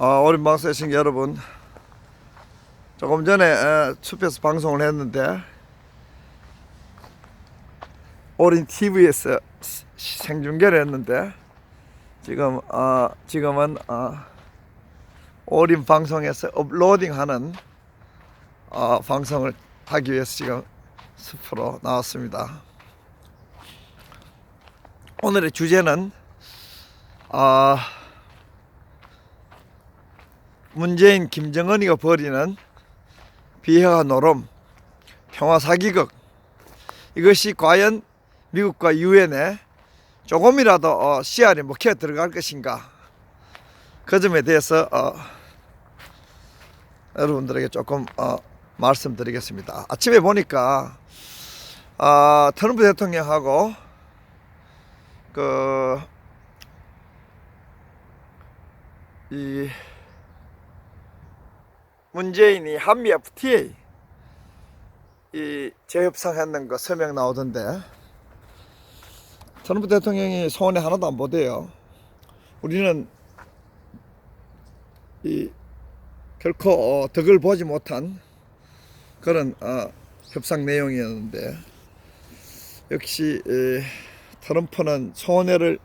어린 방송 시청자 여러분, 조금 전에 숲에서 방송을 했는데 어린 TV에서 생중계를 했는데 지금은 어린 방송에서 업로딩하는 방송을 하기 위해서 지금 숲으로 나왔습니다. 오늘의 주제는 문재인 김정은이가 벌이는 비핵화 노름, 평화 사기극, 이것이 과연 미국과 유엔에 조금이라도 씨알이 먹혀 들어갈 것인가, 그 점에 대해서 여러분들에게 조금 말씀드리겠습니다. 아침에 보니까 트럼프 대통령하고 이 문재인이 한미 FTA 이 재협상했는 거 서명 나오던데, 트럼프 대통령이 손에 하나도 안 보대요. 우리는 결코 덕을 보지 못한 그런 협상 내용이었는데, 역시 트럼프는 손해를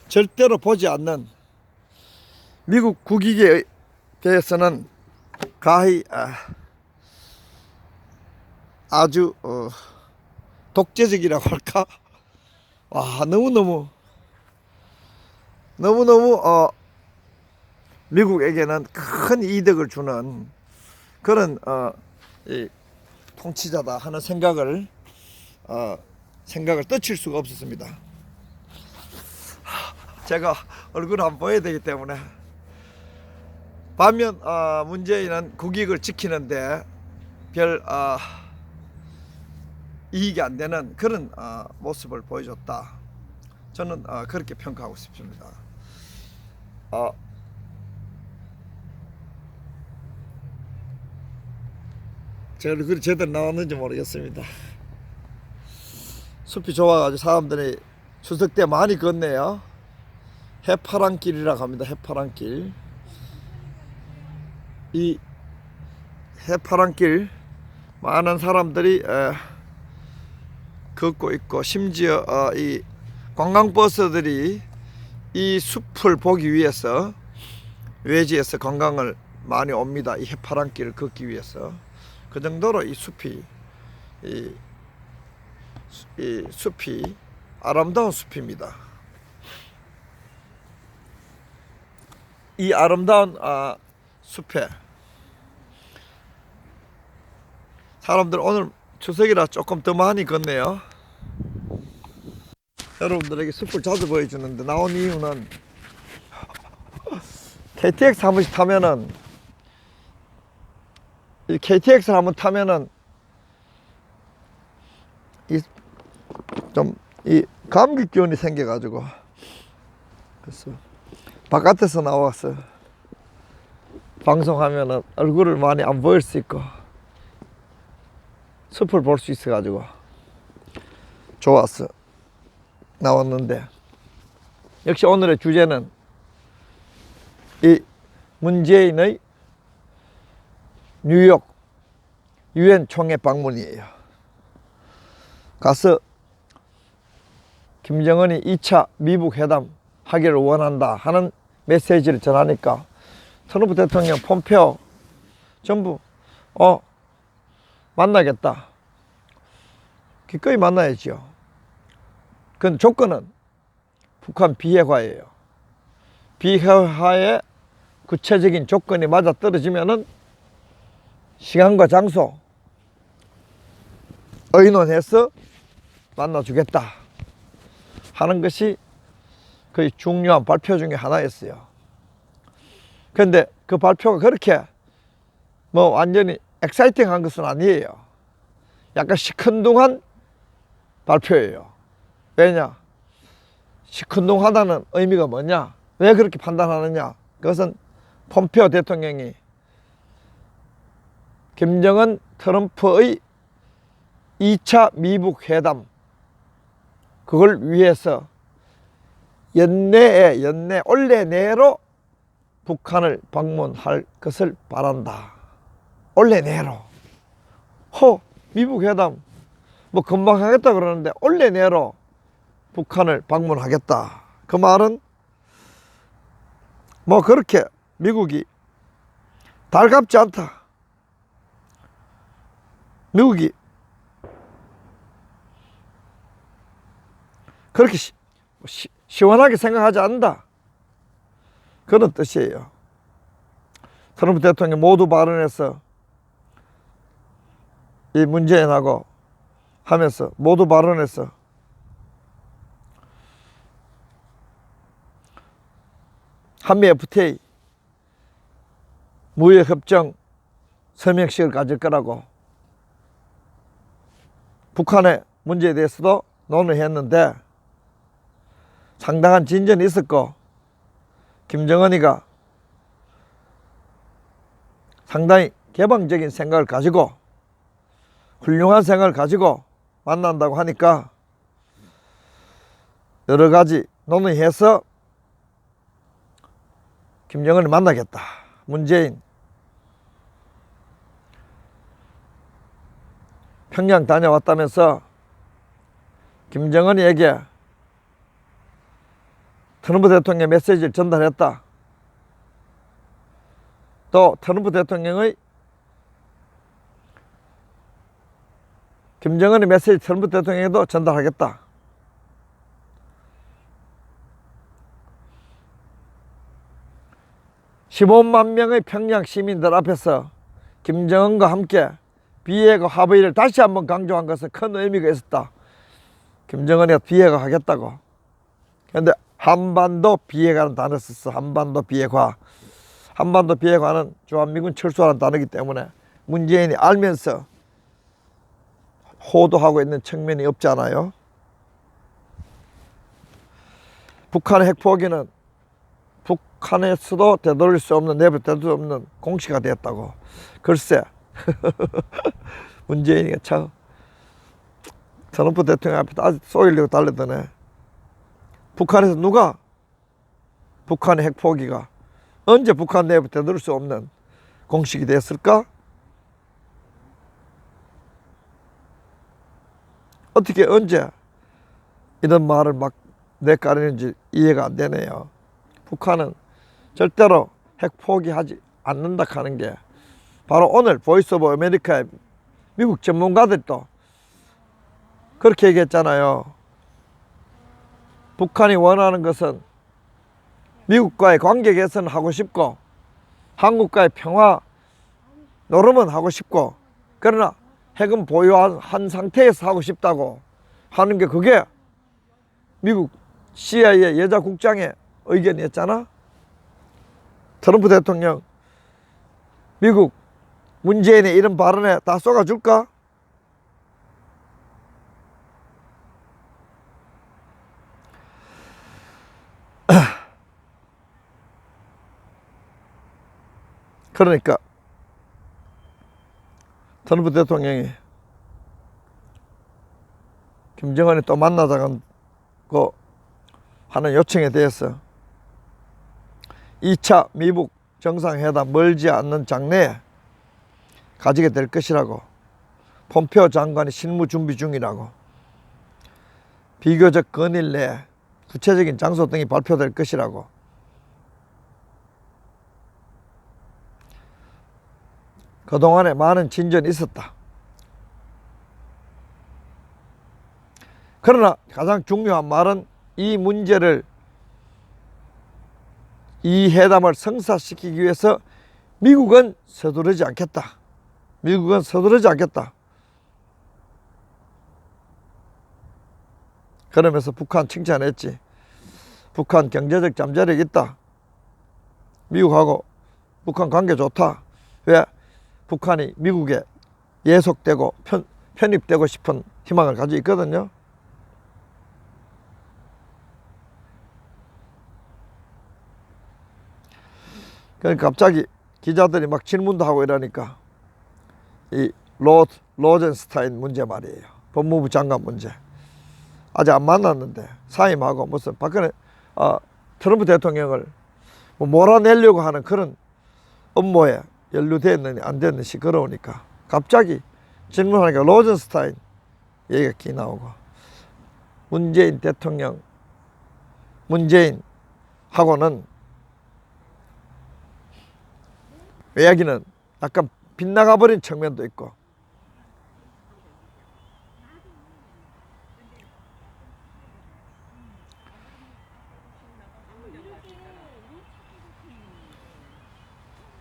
절대로 보지 않는 미국 국익에 대해서는 가히 아주 독재적이라고 할까? 와, 너무너무 미국에게는 큰 이득을 주는 그런 이 통치자다 하는 생각을 떠칠 수가 없었습니다. 제가 얼굴을 안 보여야 되기 때문에. 반면 문재인은 국익을 지키는데 별 이익이 안 되는 그런 모습을 보여줬다. 저는 그렇게 평가하고 싶습니다. 제 얼굴이 제대로 나왔는지 모르겠습니다. 숲이 좋아가지고 사람들이 추석 때 많이 걷네요. 해파랑길이라고 합니다. 해파랑길. 이 해파랑길 많은 사람들이 걷고 있고, 심지어 이 관광버스들이 이 숲을 보기 위해서 외지에서 관광을 많이 옵니다. 이 해파랑길을 걷기 위해서. 그 정도로 이 숲이 아름다운 숲입니다. 이 아름다운 숲에 사람들 오늘 추석이라 조금 더 많이 걷네요. 여러분들에게 숲을 자주 보여주는데 나온 이유는 KTX 한 번씩 타면은, 이 KTX를 한번 타면은 이 감기 기운이 생겨가지고, 그래서 바깥에서 나와서 방송하면은 얼굴을 많이 안 보일 수 있고 숲을 볼 수 있어가지고 좋았어 나왔는데, 역시 오늘의 주제는 이 문재인의 뉴욕 유엔 총회 방문이에요. 가서 김정은이 2차 미북 회담 하기를 원한다 하는 메시지를 전하니까 트럼프 대통령, 폼페오 전부 만나겠다. 기꺼이 만나야죠. 그 조건은 북한 비핵화예요. 비핵화의 구체적인 조건이 맞아 떨어지면은 시간과 장소 의논해서 만나주겠다 하는 것이 거의 중요한 발표 중에 하나였어요. 그런데 그 발표가 그렇게 완전히 엑사이팅한 것은 아니에요. 약간 시큰둥한 발표예요. 왜냐? 시큰둥하다는 의미가 뭐냐? 왜 그렇게 판단하느냐? 그것은 폼페오 대통령이 김정은 트럼프의 2차 미북 회담, 그걸 위해서 올해 내로 북한을 방문할 것을 바란다. 올해 내로. 미북 회담 뭐 금방 하겠다 그러는데 올해 내로 북한을 방문하겠다. 그 말은 뭐 그렇게 미국이 달갑지 않다. 미국이 그렇게 시원하게 생각하지 않는다. 그런 뜻이에요. 트럼프 대통령 모두 발언해서 이 문재인하고 하면서 모두 발언해서 한미 FTA 무역협정 서명식을 가질 거라고 북한의 문제에 대해서도 논의했는데 상당한 진전이 있었고 김정은이가 상당히 개방적인 생각을 가지고 훌륭한 생각을 가지고 만난다고 하니까 여러 가지 논의해서 김정은을 만나겠다. 문재인 평양 다녀왔다면서 김정은이에게 트럼프 대통령의 메시지를 전달했다. 또 트럼프 대통령의 김정은의 메시지 트럼프 대통령에도 전달하겠다. (15만) 명의 평양 시민들 앞에서 김정은과 함께 비핵화 합의를 다시 한번 강조한 것은 큰 의미가 있었다. 김정은이 비핵화 하겠다고. 그런데 한반도 비핵화라는 단어를 썼어. 한반도 비핵화. 한반도 비핵화는 주한미군 철수라는 단어이기 때문에 문재인이 알면서 호도하고 있는 측면이 없지 않아요. 북한의 핵포기는 북한에서도 되돌릴 수 없는, 내버려 둘 수 없는 공시가 되었다고. 글쎄 문재인이가 참 트럼프 대통령 앞에 아주 쏘이려고 달려드네. 북한에서 누가 북한의 핵포기가 언제 북한 내부에 되돌릴 수 없는 공식이 됐을까? 어떻게 언제 이런 말을 막 내까리는지 이해가 안 되네요. 북한은 절대로 핵포기하지 않는다 하는 게 바로 오늘 보이스 오브 아메리카의 미국 전문가들도 그렇게 얘기했잖아요. 북한이 원하는 것은 미국과의 관계 개선을 하고 싶고 한국과의 평화 노름은 하고 싶고 그러나 핵은 보유한 상태에서 하고 싶다고 하는 게 그게 미국 CIA 여자 국장의 의견이었잖아. 트럼프 대통령 미국 문재인의 이런 발언에 다 쏘아줄까? 그러니까 트럼프 대통령이 김정은이 또 만나자고 하는 요청에 대해서 2차 미북 정상회담 멀지 않는 장래에 가지게 될 것이라고, 폼페오 장관이 실무 준비 중이라고, 비교적 건일 내에 구체적인 장소 등이 발표될 것이라고, 그동안에 많은 진전이 있었다. 그러나 가장 중요한 말은 이 문제를, 이 회담을 성사시키기 위해서 미국은 서두르지 않겠다. 미국은 서두르지 않겠다. 그러면서 북한 칭찬했지. 북한 경제적 잠재력이 있다. 미국하고 북한 관계 좋다. 왜? 북한이 미국에 예속되고 편입되고 싶은 희망을 가지고 있거든요. 그러니까 갑자기 기자들이 막 질문도 하고 이러니까 이 로젠스타인 문제 말이에요. 법무부 장관 문제. 아직 안 만났는데 사임하고 무슨 박근혜 트럼프 대통령을 뭐 몰아내려고 하는 그런 업무에 연루됐느니 안 됐느니 시끄러우니까 갑자기 질문하니까 로젠스타인 얘기가 기 나오고, 문재인 대통령, 문재인하고는 이야기는 약간 빗나가버린 측면도 있고,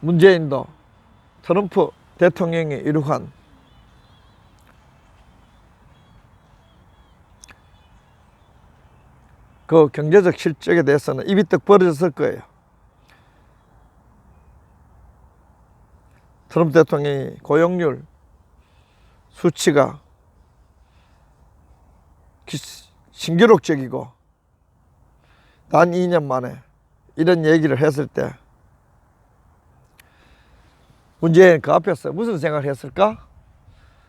문재인도 트럼프 대통령이 이룩한 그 경제적 실적에 대해서는 입이 떡 벌어졌을 거예요. 트럼프 대통령이 고용률 수치가 신기록적이고 단 2년 만에 이런 얘기를 했을 때 문재인 그 앞에서 무슨 생각을 했을까?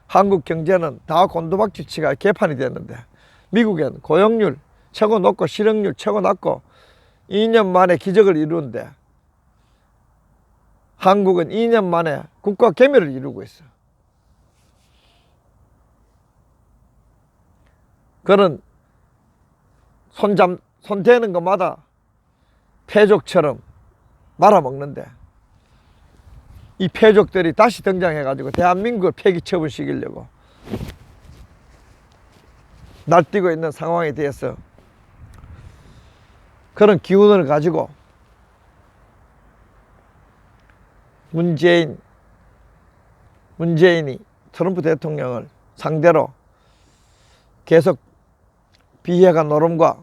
한국 경제는 다 곤두박질치가 개판이 됐는데 미국엔 고용률 최고 높고 실업률 최고 낮고 2년 만에 기적을 이루는데 한국은 2년 만에 국가 괴멸을 이루고 있어. 그는 손 대는 것마다 패족처럼 말아먹는데 이 패족들이 다시 등장해가지고 대한민국을 폐기 처분시키려고 날뛰고 있는 상황에 대해서 그런 기운을 가지고 문재인이 트럼프 대통령을 상대로 계속 비핵화 노름과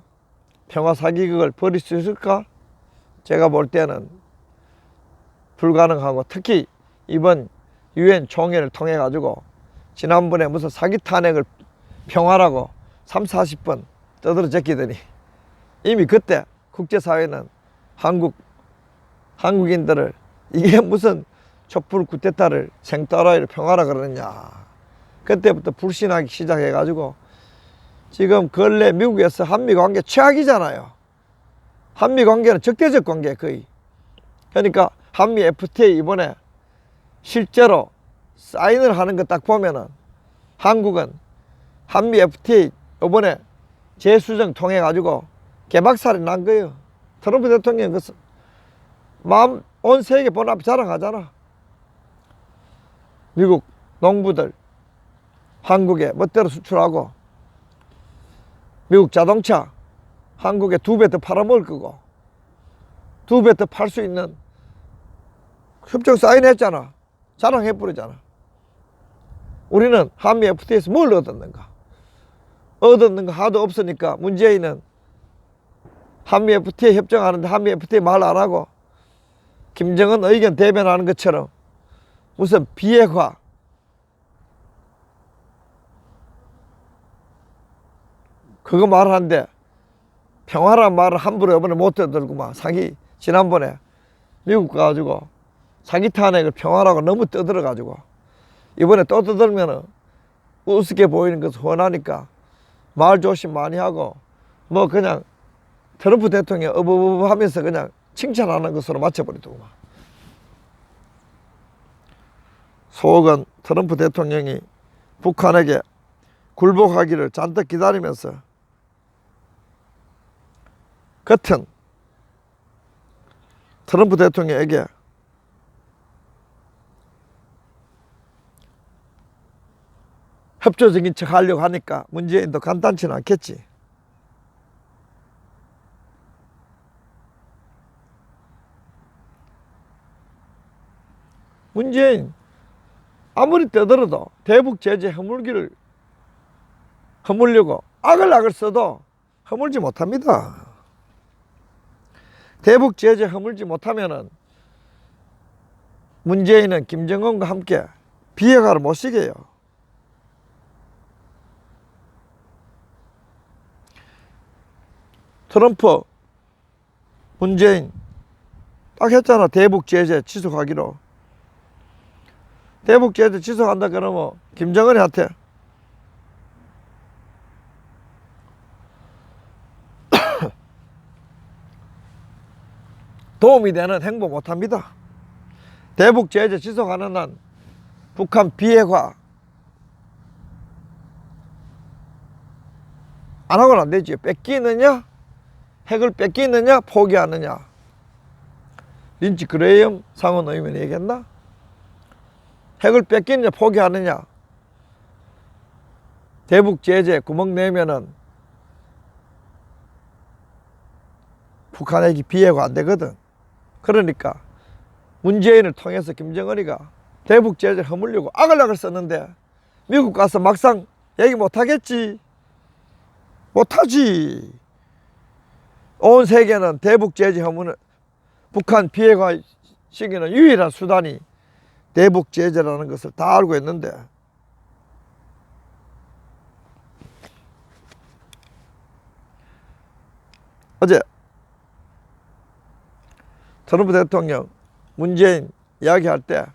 평화 사기극을 벌일 수 있을까? 제가 볼 때는 불가능하고, 특히 이번 유엔 총회를 통해 가지고 지난번에 무슨 사기 탄핵을 평화라고 30-40번 떠들어 제끼더니 이미 그때 국제사회는 한국인들을 이게 무슨 촛불 쿠데타를 생따라이를 평화라 그러느냐, 그때부터 불신하기 시작해 가지고 지금 근래 미국에서 한미관계 최악이잖아요. 한미관계는 적대적 관계 거의. 그러니까 한미 FTA 이번에 실제로 사인을 하는 거 딱 보면은 한국은 한미 FTA 이번에 재수정 통해 가지고 개박살이 난 거예요. 트럼프 대통령 그 마음 온 세계 본 앞에 자랑하잖아. 미국 농부들 한국에 멋대로 수출하고 미국 자동차 한국에 2배 더 팔아먹을 거고 2배 더 팔 수 있는 협정 사인했잖아. 자랑해버리잖아. 우리는 한미 FTA에서 뭘 얻었는가? 얻었는 거 하나도 없으니까 문재인은 한미 FTA 협정하는데 한미 FTA 말 안 하고 김정은 의견 대변하는 것처럼 무슨 비핵화 그거 말하는데 평화란 말을 함부로 이번에 못 떠들고만 사기, 지난번에 미국 가가지고 사기 탄핵을 평화라고 너무 떠들어 가지고 이번에 또 떠들면은 우습게 보이는 것은 훤하니까 말 조심 많이 하고 뭐 그냥 트럼프 대통령 어버버버 하면서 그냥 칭찬하는 것으로 맞춰버리더구만. 속은 트럼프 대통령이 북한에게 굴복하기를 잔뜩 기다리면서 겉은 트럼프 대통령에게 협조적인 척 하려고 하니까 문재인도 간단치는 않겠지. 문재인 아무리 떠들어도 대북 제재 허물기를 허물려고 악을 써도 허물지 못합니다. 대북 제재 허물지 못하면은 문재인은 김정은과 함께 비핵화를 못 시켜요. 트럼프, 문재인 딱 했잖아. 대북 제재 지속하기로. 대북 제재 지속한다 그러면 김정은한테 도움이 되는 행보 못합니다. 대북 제재 지속하는 한 북한 비핵화 안 하고는 안 되지. 뺏기느냐, 핵을 뺏기느냐, 포기하느냐. 린치 그레이엄 상원 의원이 얘기했나? 핵을 뺏기느냐, 포기하느냐. 대북 제재 구멍 내면은 북한 핵이 비핵화 안 되거든. 그러니까 문재인을 통해서 김정은이가 대북 제재를 허물려고 악을 썼는데 미국 가서 막상 얘기 못하겠지. 못하지. 온 세계는 대북 제재 허물을 북한 비핵화 시기는 유일한 수단이 대북 제재라는 것을 다 알고 있는데 어제 트럼프 대통령 문재인 이야기할 때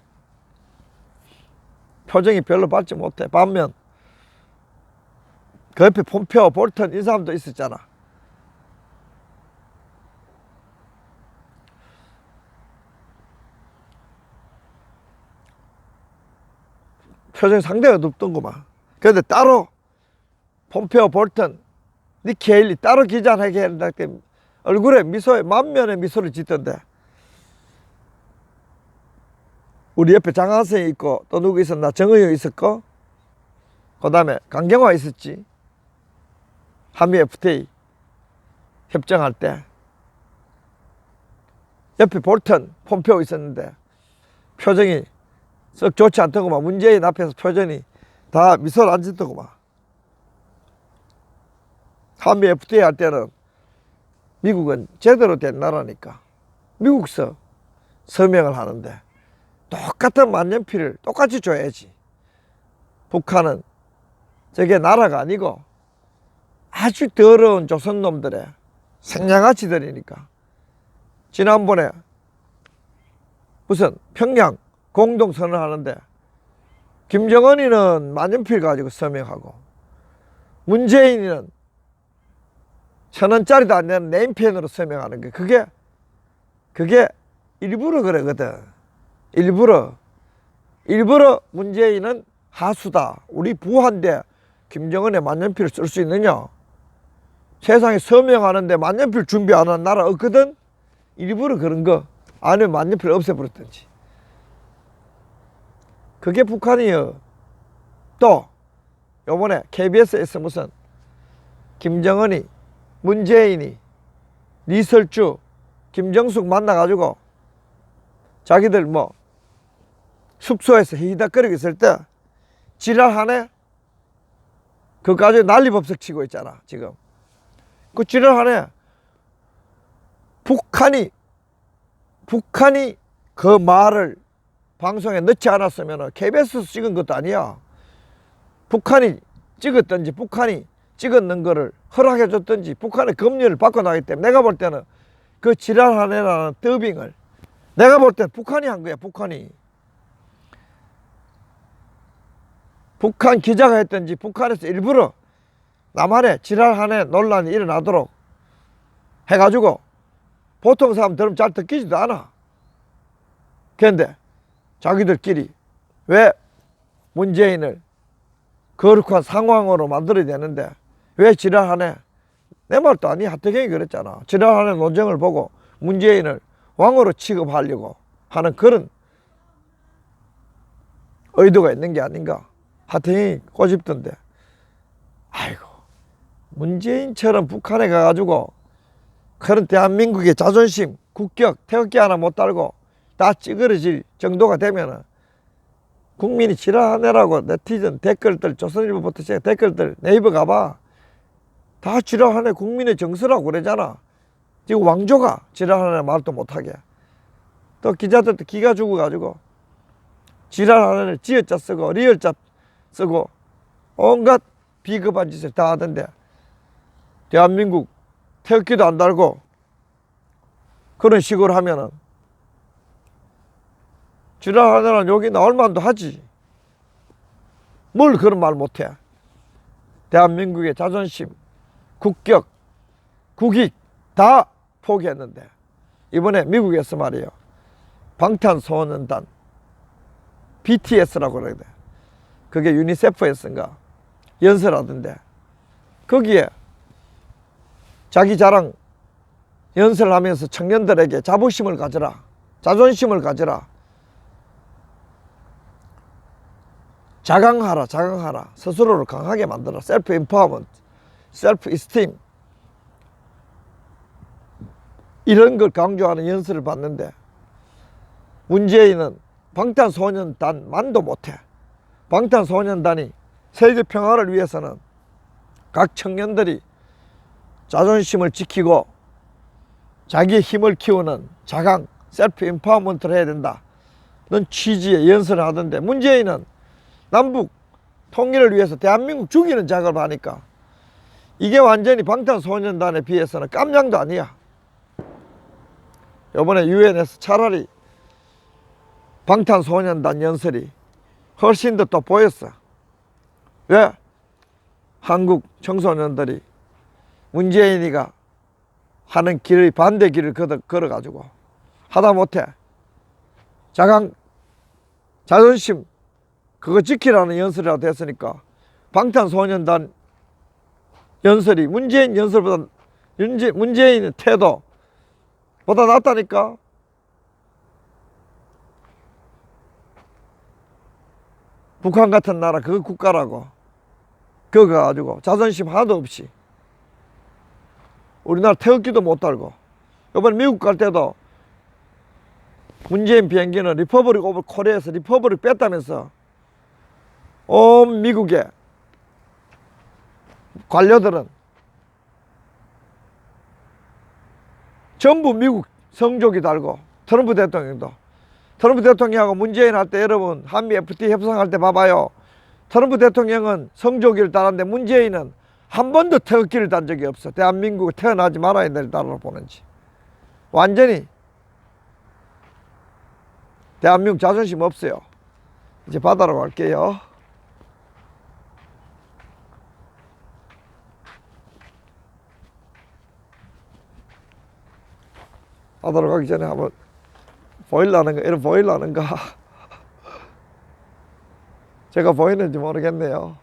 표정이 별로 밝지 못해. 반면 그 옆에 폼페오, 볼턴 이 사람도 있었잖아. 표정이 상당히 높던구만. 그런데 따로 폼페오, 볼턴, 니키 헤일리 따로 기자회견 했는데 얼굴에 미소에 만면의 미소를 짓던데 우리 옆에 장하성이 있고 또 누구 있었나? 정의용 있었고 그 다음에 강경화 있었지. 한미 FTA 협정할 때 옆에 볼턴, 폼페오 있었는데 표정이 썩 좋지 않더구만. 문재인 앞에서 표정이 다 미소를 안 짓더구만. 한미 FTA 할 때는 미국은 제대로 된 나라니까 미국서 서명을 하는데 똑같은 만년필을 똑같이 줘야지. 북한은 저게 나라가 아니고 아주 더러운 조선놈들의 생양아치들이니까. 지난번에 무슨 평양 공동선언 하는데 김정은이는 만년필 가지고 서명하고 문재인이는 1,000원짜리도 안 되는 네임펜으로 서명하는 게 그게 일부러 그러거든. 일부러 문재인은 하수다. 우리 부한데 김정은의 만년필을 쓸 수 있느냐? 세상에 서명하는데 만년필 준비 안 한 나라 없거든? 일부러 그런 거. 아니면 만년필 없애버렸든지. 그게 북한이요. 또 요번에 KBS에서 무슨 김정은이 문재인이 리설주 김정숙 만나가지고 자기들 뭐 숙소에서 히히닥거리고 있을 때 지랄하네? 그거 가지고 난리법석 치고 있잖아 지금. 그 지랄하네. 북한이 그 말을 방송에 넣지 않았으면 KBS에서 찍은 것도 아니야. 북한이 찍었든지 북한이 찍었는 거를 허락해 줬든지 북한의 검열을 받고 나기 때문에 내가 볼 때는 그 지랄하네라는 더빙을 내가 볼 때는 북한이 한 거야. 북한 기자가 했든지 북한에서 일부러 남한에 지랄하네 논란이 일어나도록 해가지고 보통 사람 들으면 잘 듣기지도 않아. 그런데 자기들끼리 왜 문재인을 거룩한 상황으로 만들어야 되는데 왜 지랄하네? 내 말도 아니. 하태경이 그랬잖아. 지랄하네 논쟁을 보고 문재인을 왕으로 취급하려고 하는 그런 의도가 있는 게 아닌가. 하태경이 꼬집던데. 아이고, 문재인처럼 북한에 가가지고 그런 대한민국의 자존심, 국격, 태극기 하나 못 달고 다 찌그러질 정도가 되면은 국민이 지랄하네라고 네티즌 댓글들, 조선일보부터 시작해 댓글들 네이버 가봐. 다 지랄하네 국민의 정서라고 그러잖아. 지금 왕조가 지랄하네 말도 못하게. 또 기자들도 기가 죽어가지고 지랄하네를 지어자 쓰고 리을자 쓰고 온갖 비겁한 짓을 다 하던데 대한민국 태극기도 안 달고 그런 식으로 하면은 지랄하네라는 욕이 나올 만도 하지. 뭘 그런 말 못해. 대한민국의 자존심, 국격, 국익 다 포기했는데 이번에 미국에서 말이에요, 방탄소년단 BTS라고 그래야 돼. 그게 유니세프에서인가 연설하던데, 거기에 자기 자랑 연설을 하면서 청년들에게 자부심을 가져라, 자존심을 가져라, 자강하라, 스스로를 강하게 만들어, 셀프 임파워먼트, 셀프 이스팀, 이런 걸 강조하는 연설을 봤는데, 문재인은 방탄소년단만도 못해. 방탄소년단이 세계 평화를 위해서는 각 청년들이 자존심을 지키고 자기의 힘을 키우는 자강, 셀프 임파워먼트를 해야 된다, 는 취지의 연설을 하던데, 문재인은 남북 통일을 위해서 대한민국 죽이는 작업을 하니까 이게 완전히 방탄소년단에 비해서는 깜냥도 아니야. 이번에 유엔에서 차라리 방탄소년단 연설이 훨씬 더 돋보였어. 왜? 한국 청소년들이 문재인이가 하는 길의 반대 길을 걸어가지고 하다못해 자강, 자존심 그거 지키라는 연설이라도 됐으니까 방탄소년단 연설이 문재인 연설보다, 문재인의 태도보다 낫다니까. 북한 같은 나라 그 국가라고 그거 가지고 자존심 하나도 없이 우리나라 태극기도 못 달고, 이번에 미국 갈 때도 문재인 비행기는 리퍼블릭 오브 코리아에서 리퍼블릭 뺐다면서 온 미국의 관료들은 전부 미국 성조기 달고, 트럼프 대통령하고 문재인 할 때 여러분 한미 FTA 협상할 때 봐봐요. 트럼프 대통령은 성조기를 달았는데 문재인은 한 번도 태극기를 단 적이 없어. 대한민국에 태어나지 말아야 될 나라로 보는지. 완전히 대한민국 자존심 없어요. 이제 바다로 갈게요. 바다로 가기 전에 한번 보일라는 거, 이런 보일라는가? 제가 보이는지 모르겠네요.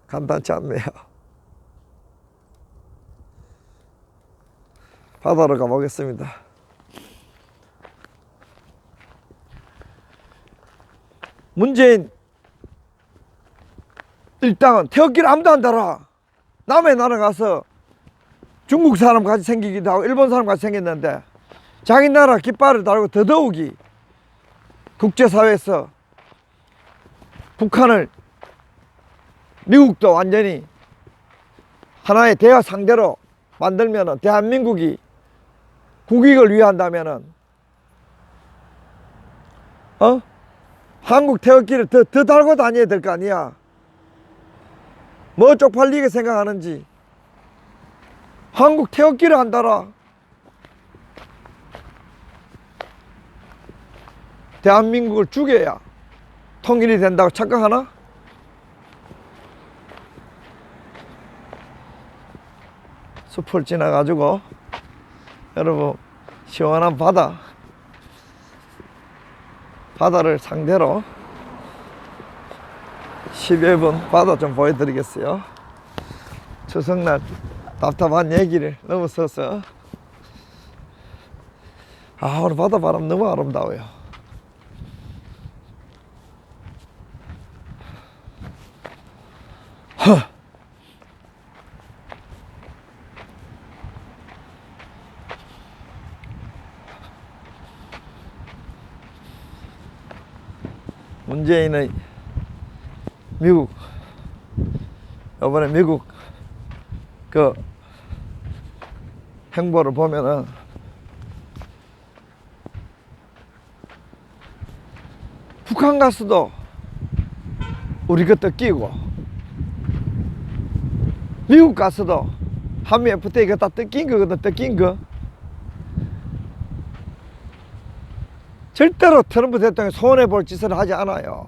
간단치 않네요. 바다로 가보겠습니다. 문재인 일당은 태극기를 아무도 안 달아. 남의 나라 가서 중국 사람 같이 생기기도 하고 일본 사람 같이 생겼는데 자기 나라 깃발을 달고 더더욱이 국제사회에서 북한을, 미국도 완전히 하나의 대화 상대로 만들면은, 대한민국이 국익을 위한다면은 한국 태극기를 더 달고 다녀야 될 거 아니야. 뭐 쪽팔리게 생각하는지. 한국 태극기를 안 달아. 대한민국을 죽여야 통일이 된다고 착각하나? 숲을 지나가지고 여러분 시원한 바다를 상대로 10여 분 바다 좀 보여드리겠어요. 추석날 답답한 얘기를 넘어서서 오늘 바다 바람 너무 아름다워요. 문재인의 이번에 미국 그 행보를 보면은 북한 가서도 우리 것도 끼고, 미국 가서도 한미 FTA 다 뜯긴 거거든. 뜯긴 거. 절대로 트럼프 대통령이 손해볼 짓을 하지 않아요.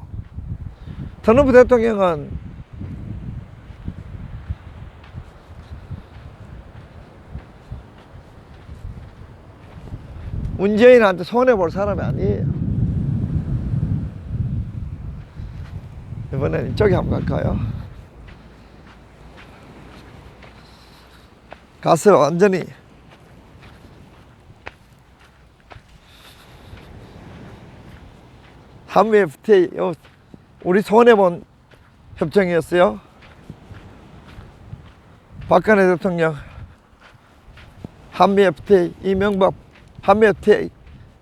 트럼프 대통령은 문재인한테 손해볼 사람이 아니에요. 이번엔 이쪽에 한번 갈까요? 가스 완전히 한미 FTA 우리 손해본 협정이었어요. 박근혜 대통령 한미 FTA 이명박 한미 FTA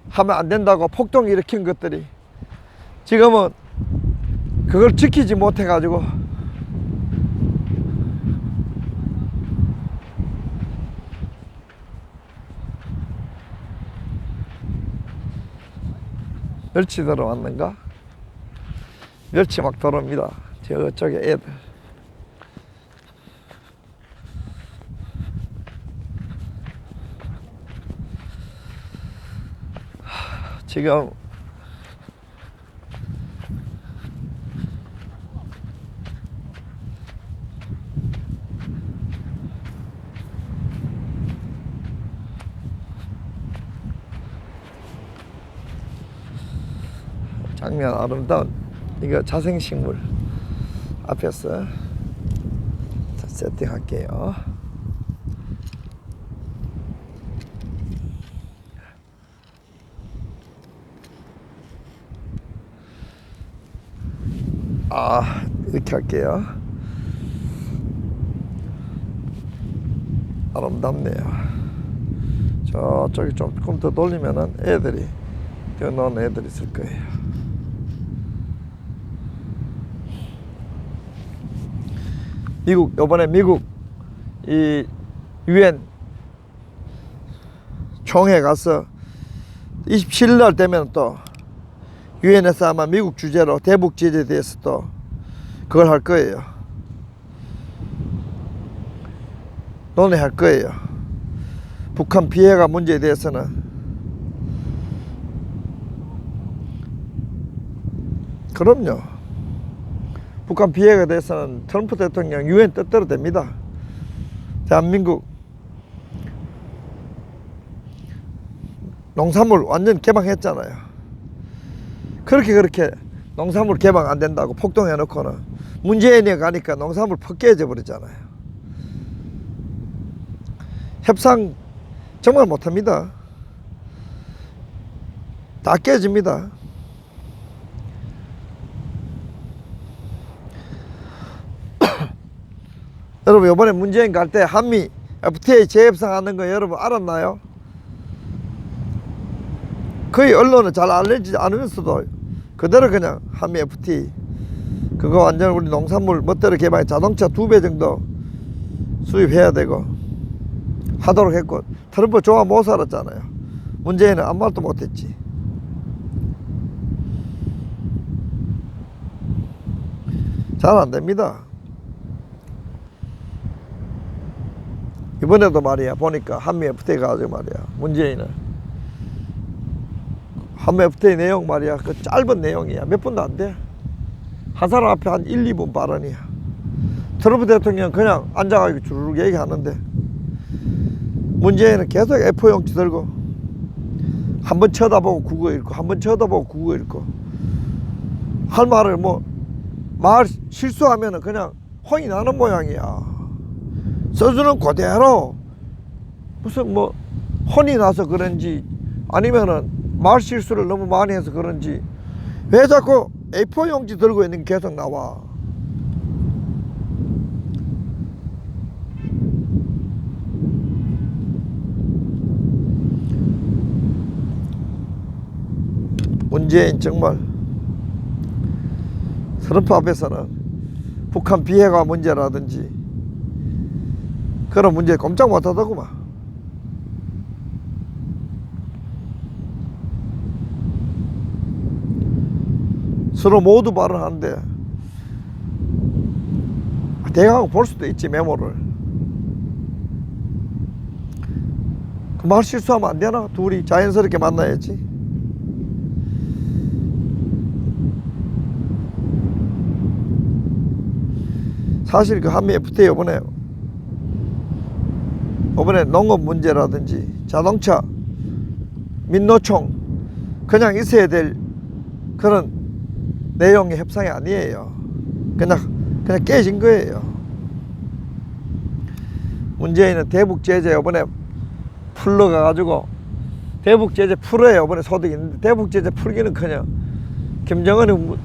하면 안 된다고 폭동 일으킨 것들이 지금은 그걸 지키지 못해 가지고 멸치 들어왔는가? 멸치 막 들어옵니다. 저쪽에 애들. 지금 장면 아름다운 이거 자생식물 앞에서 세팅할게요. 이렇게 할게요. 아름답네요. 저쪽에 조금 더 돌리면은 애들이 뛰어노는 애들이 있을 거예요. 요번에 미국 이 유엔 총회 가서 27일 날 되면 또 유엔에서 아마 미국 주재로 대북 제재에 대해서 또 그걸 할 거예요. 논의할 거예요. 북한 비핵화 문제에 대해서는 그럼요. 북한 비핵화에 대해서는 트럼프 대통령 유엔 뜻대로 됩니다. 대한민국 농산물 완전 개방했잖아요. 그렇게 농산물 개방 안 된다고 폭동해 놓고는 문재인이 가니까 농산물 퍽 깨져 버리잖아요. 협상 정말 못합니다. 다 깨집니다. 여러분 이번에 문재인 갈 때 한미 FTA 재협상하는 거 여러분 알았나요? 거의 언론은 잘 알리지 않으면서도 그대로 그냥 한미 FTA 그거 완전 우리 농산물 멋대로 개발해 자동차 2배 정도 수입해야 되고 하도록 했고 트럼프 좋아 못 살았잖아요. 문재인은 아무 말도 못했지. 잘 안됩니다. 이번에도 말이야 보니까 한미 FTA 가지고 말이야 문재인은 한미 FTA 내용 말이야 그 짧은 내용이야 몇 분도 안 돼. 한 사람 앞에 한 1, 2분 발언이야. 트럼프 대통령 그냥 앉아가지고 주르륵 얘기하는데 문재인은 계속 A4 용지 들고 한 번 쳐다보고 국어 읽고 한 번 쳐다보고 국어 읽고 할 말을 말 실수하면은 그냥 혼이 나는 모양이야. 써주는 그대로 무슨 혼이 나서 그런지 아니면은 말 실수를 너무 많이 해서 그런지 왜 자꾸 A4 용지 들고 있는 게 계속 나와. 문재인 정말 트럼프 앞에서는 북한 비핵화 문제라든지 그런 문제 꼼짝 못하더구만. 서로 모두 발언하는데 대강 볼 수도 있지 메모를. 그 말 실수하면 안 되나? 둘이 자연스럽게 만나야지. 사실 그 한미 FTA 이번에 농업 문제라든지 자동차, 민노총 그냥 있어야 될 그런 내용의 협상이 아니에요. 그냥 깨진 거예요. 문재인은 대북 제재 이번에 풀러가 가지고 대북 제재 풀어야 이번에 소득이 있는데 대북 제재 풀기는커녕 김정은이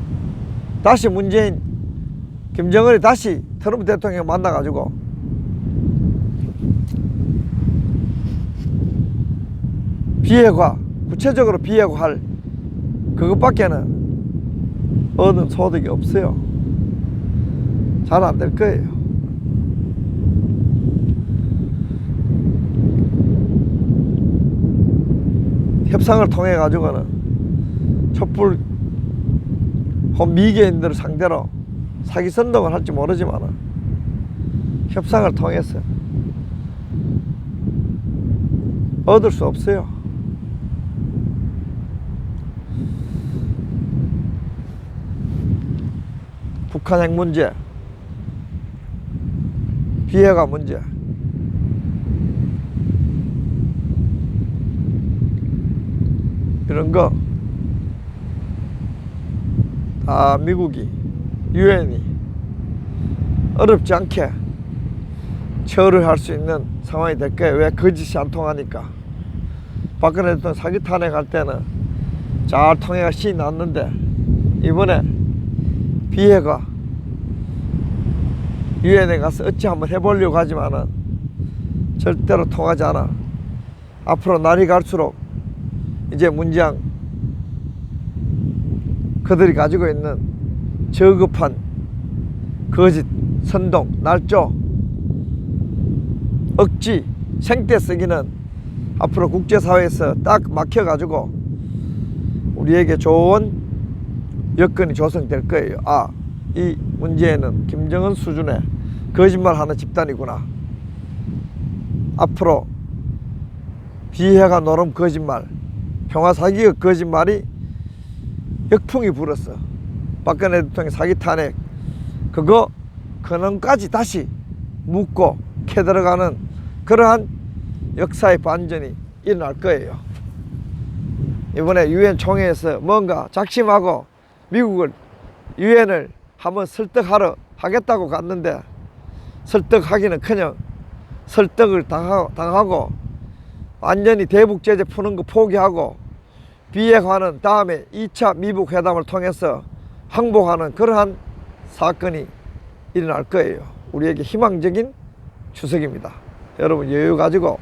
다시 트럼프 대통령 만나 가지고 비핵화, 구체적으로 비핵화할 그것밖에는 얻은 소득이 없어요. 잘 안 될 거예요. 협상을 통해 가지고는 촛불 미개인들을 상대로 사기 선동을 할지 모르지만 협상을 통해서 얻을 수 없어요. 북한 핵 문제, 비핵화 문제, 이런 거 다 미국이, 유엔이 어렵지 않게 처리를 할 수 있는 상황이 될 거예요. 왜 거짓이 안 통하니까. 박근혜 대통령 사기 탄핵할 때는 잘 통해가 신이 났는데 이번에 비핵화 유엔에 가서 어찌 한번 해보려고 하지만은 절대로 통하지 않아. 앞으로 날이 갈수록 이제 문재인 그들이 가지고 있는 저급한 거짓, 선동, 날조, 억지, 생떼 쓰기는 앞으로 국제사회에서 딱 막혀가지고 우리에게 좋은 여건이 조성될 거예요. 이 문제는 김정은 수준의 거짓말하는 집단이구나. 앞으로 비핵화 노름 거짓말, 평화사기의 거짓말이 역풍이 불었어. 박근혜 대통령 사기 탄핵 그거 근원까지 다시 묻고 캐들어가는 그러한 역사의 반전이 일어날 거예요. 이번에 유엔 총회에서 뭔가 작심하고 미국을 유엔을 한번 설득하러 하겠다고 갔는데 설득하기는커녕 설득을 당하고 완전히 대북 제재 푸는 거 포기하고 비핵화는 다음에 2차 미북 회담을 통해서 항복하는 그러한 사건이 일어날 거예요. 우리에게 희망적인 추석입니다. 여러분 여유 가지고